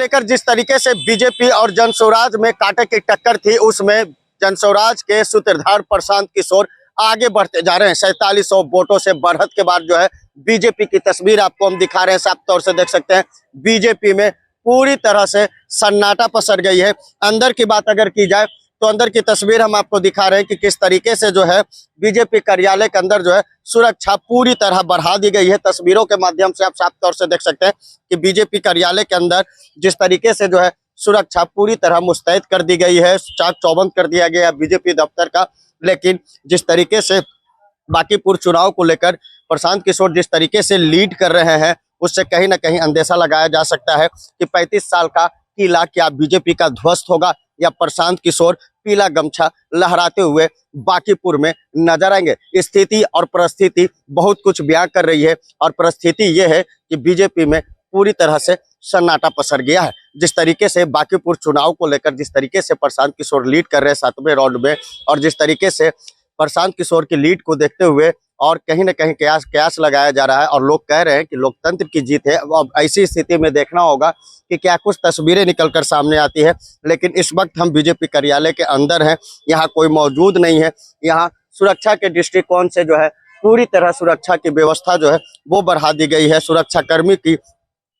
लेकर जिस तरीके से बीजेपी और जनस्वराज में कांटे की टक्कर थी, उसमें जनस्वराज के सूत्रधार प्रशांत किशोर आगे बढ़ते जा रहे हैं। 4700 वोटों से बढ़त के बाद जो है बीजेपी की तस्वीर आपको हम दिखा रहे हैं, साफ तौर से देख सकते हैं बीजेपी में पूरी तरह से सन्नाटा पसर गई है। अंदर की बात अगर की जाए तो अंदर की तस्वीर हम आपको दिखा रहे हैं कि किस तरीके से जो है बीजेपी कार्यालय के अंदर जो है सुरक्षा पूरी तरह बढ़ा दी गई है। तस्वीरों के माध्यम से आप साफ तौर से देख सकते हैं कि बीजेपी कार्यालय के अंदर जिस तरीके से जो है सुरक्षा पूरी तरह मुस्तैद कर दी गई है, चाक चौबंद कर दिया गया बीजेपी दफ्तर का। लेकिन जिस तरीके से बांकीपुर चुनाव को लेकर प्रशांत किशोर जिस तरीके से लीड कर रहे हैं, उससे कहीं ना कहीं अंदेशा लगाया जा सकता है कि 35 साल का किला क्या बीजेपी का ध्वस्त होगा या प्रशांत किशोर पीला गमछा लहराते हुए बांकीपुर में नजर आएंगे। स्थिति और परिस्थिति बहुत कुछ बयां कर रही है और परिस्थिति ये है कि बीजेपी में पूरी तरह से सन्नाटा पसर गया है। जिस तरीके से बांकीपुर चुनाव को लेकर जिस तरीके से प्रशांत किशोर लीड कर रहे हैं 7वें राउंड में, और जिस तरीके से प्रशांत किशोर की लीड को देखते हुए और कहीं ना कहीं कयास लगाया जा रहा है और लोग कह रहे हैं कि लोकतंत्र की जीत है। अब ऐसी स्थिति में देखना होगा कि क्या कुछ तस्वीरें निकलकर सामने आती है। लेकिन इस वक्त हम बीजेपी कार्यालय के अंदर हैं, यहाँ कोई मौजूद नहीं है। यहाँ सुरक्षा के दृष्टिकोण से जो है पूरी तरह सुरक्षा की व्यवस्था जो है वो बढ़ा दी गई है। सुरक्षा कर्मी की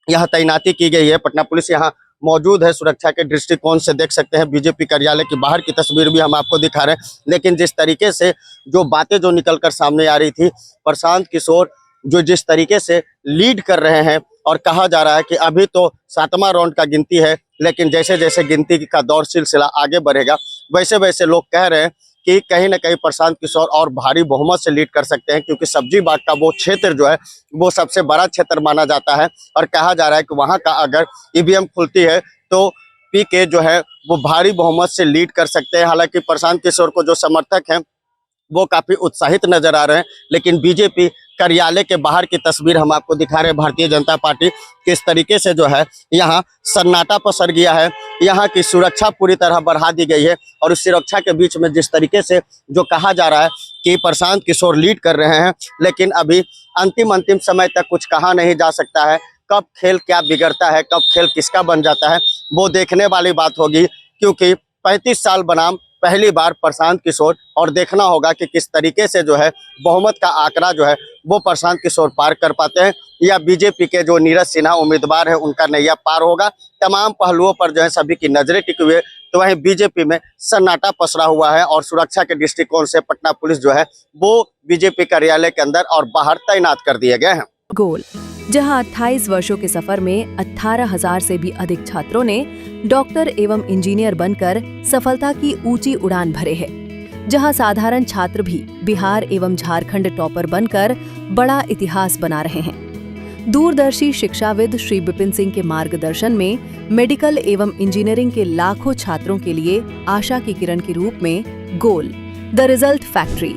यहाँ तैनाती की गई है, पटना पुलिस यहाँ मौजूद है। सुरक्षा के दृष्टिकोण से देख सकते हैं बीजेपी कार्यालय की बाहर की तस्वीर भी हम आपको दिखा रहे हैं। लेकिन जिस तरीके से जो बातें जो निकलकर सामने आ रही थी, प्रशांत किशोर जो जिस तरीके से लीड कर रहे हैं और कहा जा रहा है कि अभी तो 7वां राउंड का गिनती है, लेकिन जैसे जैसे गिनती का दौर सिलसिला आगे बढ़ेगा वैसे वैसे लोग कह रहे हैं कि कहीं ना कहीं प्रशांत किशोर और भारी बहुमत से लीड कर सकते हैं, क्योंकि सब्जी बाग का वो क्षेत्र जो है वो सबसे बड़ा क्षेत्र माना जाता है और कहा जा रहा है कि वहां का अगर ईवीएम खुलती है तो पीके जो है वो भारी बहुमत से लीड कर सकते हैं। हालांकि प्रशांत किशोर को जो समर्थक हैं वो काफी उत्साहित नजर आ रहे हैं। लेकिन बीजेपी कार्यालय के बाहर की तस्वीर हम आपको दिखा रहे हैं, भारतीय जनता पार्टी किस तरीके से जो है यहाँ सन्नाटा पसर गया है। यहाँ की सुरक्षा पूरी तरह बढ़ा दी गई है और उस सुरक्षा के बीच में जिस तरीके से जो कहा जा रहा है कि प्रशांत किशोर लीड कर रहे हैं, लेकिन अभी अंतिम समय तक कुछ कहा नहीं जा सकता है। कब खेल क्या बिगड़ता है, कब खेल किसका बन जाता है, वो देखने वाली बात होगी। क्योंकि 35 साल बनाम पहली बार प्रशांत किशोर, और देखना होगा कि किस तरीके से जो है बहुमत का आंकड़ा जो है वो प्रशांत किशोर पार कर पाते हैं या बीजेपी के जो नीरज सिन्हा उम्मीदवार है उनका नैया पार होगा। तमाम पहलुओं पर जो है सभी की नजरें टिकी हुई है। तो वहीं बीजेपी में सन्नाटा पसरा हुआ है और सुरक्षा के दृष्टिकोण से पटना पुलिस जो है वो बीजेपी कार्यालय के अंदर और बाहर तैनात कर दिए गए हैं। गोल, जहां 28 वर्षों के सफर में 18,000 से भी अधिक छात्रों ने डॉक्टर एवं इंजीनियर बनकर सफलता की ऊंची उड़ान भरे हैं, जहां साधारण छात्र भी बिहार एवं झारखंड टॉपर बनकर बड़ा इतिहास बना रहे हैं। दूरदर्शी शिक्षाविद श्री विपिन सिंह के मार्गदर्शन में मेडिकल एवं इंजीनियरिंग के लाखों छात्रों के लिए आशा की किरण के रूप में गोल, द रिजल्ट फैक्ट्री